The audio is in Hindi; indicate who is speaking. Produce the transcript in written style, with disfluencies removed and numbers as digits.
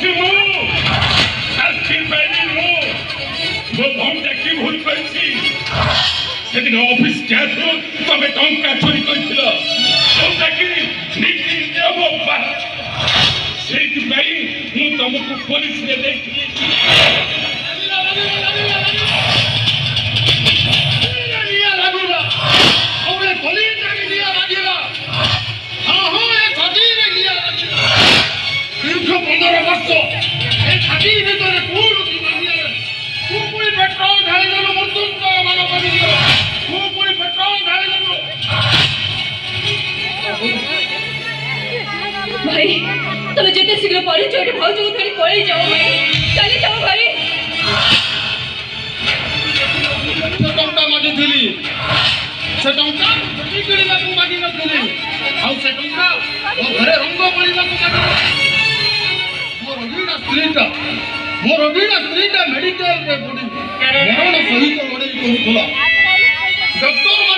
Speaker 1: ଅଛି ମୁଁ ଶାସ୍ତି ପାଇବି ମୁଁ ମୋ ଭଉଣୀଟା କି ଭୁଲ କରିଛି ସେଦିନ ଅଫିସ ଗ୍ୟାସରୁ ତମେ ଟଙ୍କା ଚୋରି କରିଥିଲ ଯୋଉଟାକି ନୀତି ନିୟମ ସେଇଥିପାଇଁ ମୁଁ ତମକୁ ପୋଲିସରେ ଦେଇଥିଲି
Speaker 2: भाई तुम जिते शीघ्र परिचय भाज को धरी पड़े जाओ भाई चली जाओ भाई
Speaker 3: टंका मागिली से टंका किणा मागि नथिली आउ से टंका मो घरे रंग पड़िबा को मागि मोर वीणा स्त्रीटा मेडिकल रे पड़ी मरण सहित लड़ाई करूला डॉक्टर